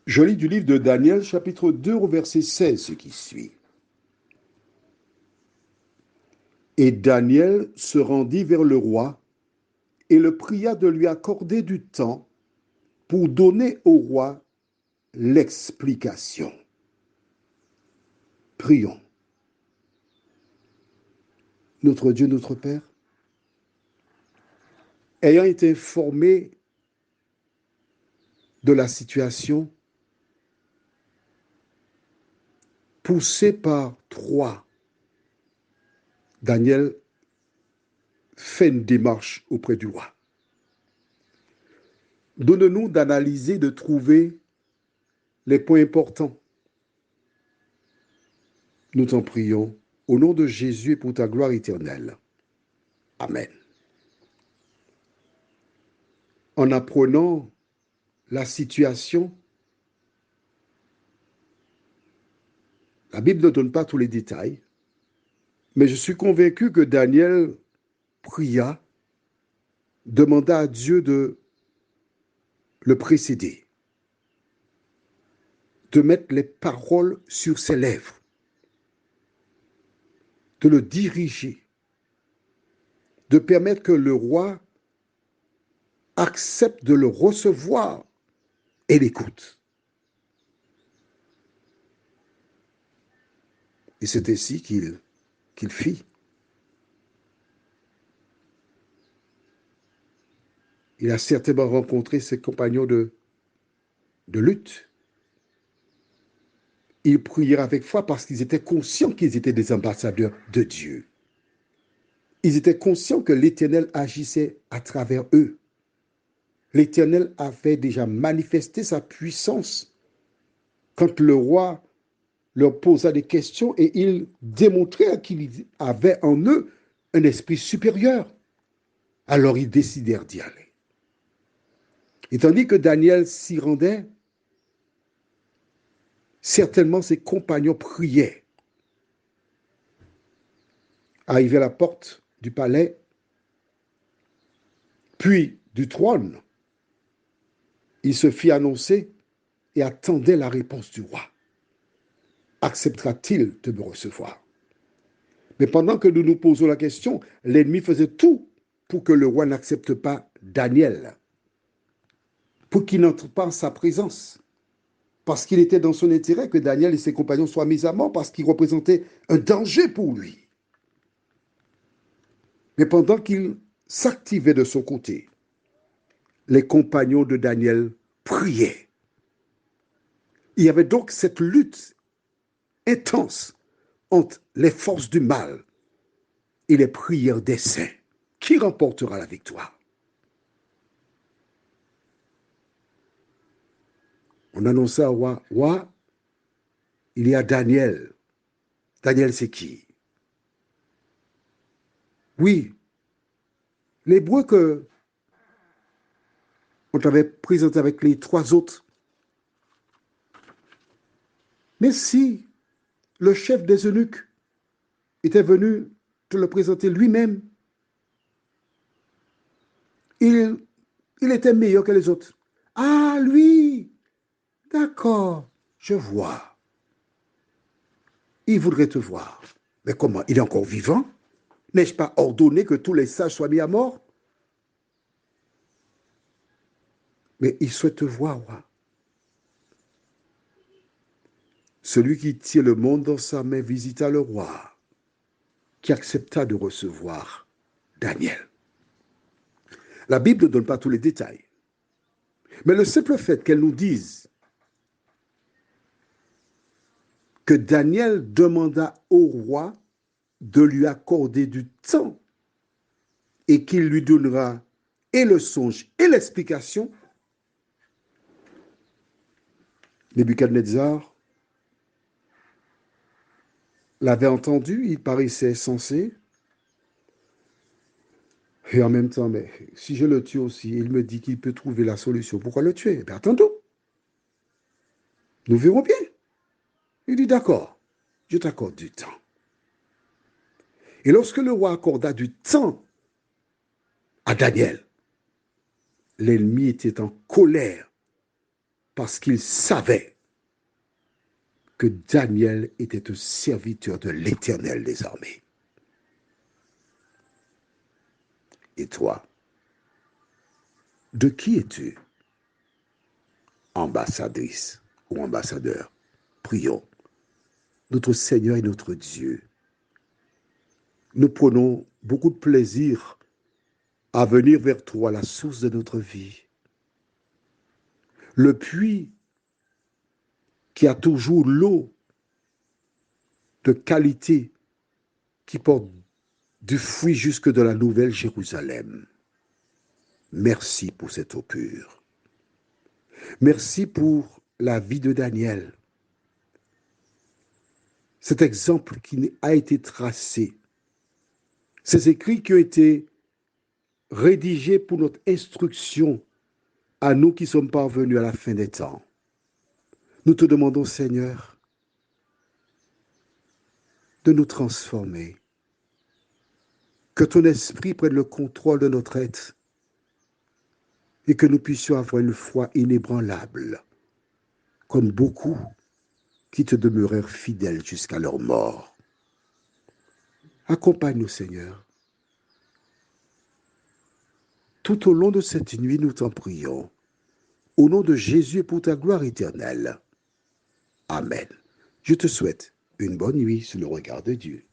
Je lis du livre de Daniel, chapitre 2, au verset 16, ce qui suit. Et Daniel se rendit vers le roi et le pria de lui accorder du temps pour donner au roi l'explication. Prions. Notre Dieu, notre Père, ayant été informé de la situation, poussé par trois, Daniel fait une démarche auprès du roi. Donne-nous d'analyser, de trouver les points importants. Nous t'en prions au nom de Jésus et pour ta gloire éternelle. Amen. En apprenant la situation, la Bible ne donne pas tous les détails, mais je suis convaincu que Daniel pria, demanda à Dieu de le précéder, de mettre les paroles sur ses lèvres, de le diriger, de permettre que le roi accepte de le recevoir et l'écoute. Et c'est ainsi qu'il fit. Il a certainement rencontré ses compagnons de lutte. Ils prièrent avec foi parce qu'ils étaient conscients qu'ils étaient des ambassadeurs de Dieu. Ils étaient conscients que l'Éternel agissait à travers eux. L'Éternel avait déjà manifesté sa puissance quand le roi leur posa des questions et ils démontrèrent qu'il avait en eux un esprit supérieur. Alors ils décidèrent d'y aller. Et tandis que Daniel s'y rendait, certainement ses compagnons priaient. Arrivé à la porte du palais, puis du trône, il se fit annoncer et attendait la réponse du roi. Acceptera-t-il de me recevoir? Mais pendant que nous nous posons la question, l'ennemi faisait tout pour que le roi n'accepte pas Daniel, pour qu'il n'entre pas en sa présence, parce qu'il était dans son intérêt que Daniel et ses compagnons soient mis à mort, parce qu'ils représentaient un danger pour lui. Mais pendant qu'il s'activait de son côté, les compagnons de Daniel priaient. Il y avait donc cette lutte intense entre les forces du mal et les prières des saints. Qui remportera la victoire? On annonça au roi, roi, il y a Daniel. Daniel, c'est qui? Oui, l'hébreu que on t'avait présenté avec les trois autres. Mais si le chef des eunuques était venu te le présenter lui-même, il, il était meilleur que les autres. Ah, lui, d'accord, je vois. Il voudrait te voir. Mais comment? Il est encore vivant? N'ai-je pas ordonné que tous les sages soient mis à mort? Mais il souhaite te voir, roi. Celui qui tient le monde dans sa main visita le roi, qui accepta de recevoir Daniel. La Bible ne donne pas tous les détails. Mais le simple fait qu'elle nous dise que Daniel demanda au roi de lui accorder du temps et qu'il lui donnera et le songe et l'explication, Nebuchadnezzar l'avait entendu, il paraissait sensé. Et en même temps, mais si je le tue aussi, il me dit qu'il peut trouver la solution. Pourquoi le tuer? Eh bien, attendons. Nous verrons bien. Il dit, d'accord, je t'accorde du temps. Et lorsque le roi accorda du temps à Daniel, l'ennemi était en colère parce qu'ils savaient que Daniel était un serviteur de l'Éternel des armées. Et toi, de qui es-tu, ambassadrice ou ambassadeur? Prions. Notre Seigneur et notre Dieu, nous prenons beaucoup de plaisir à venir vers toi, la source de notre vie, le puits qui a toujours l'eau de qualité qui porte du fruit jusque de la Nouvelle Jérusalem. Merci pour cette eau pure. Merci pour la vie de Daniel. Cet exemple qui a été tracé, ces écrits qui ont été rédigés pour notre instruction à nous qui sommes parvenus à la fin des temps. Nous te demandons, Seigneur, de nous transformer, que ton esprit prenne le contrôle de notre être et que nous puissions avoir une foi inébranlable, comme beaucoup qui te demeurèrent fidèles jusqu'à leur mort. Accompagne-nous, Seigneur. Tout au long de cette nuit, nous t'en prions. Au nom de Jésus et pour ta gloire éternelle. Amen. Je te souhaite une bonne nuit sous le regard de Dieu.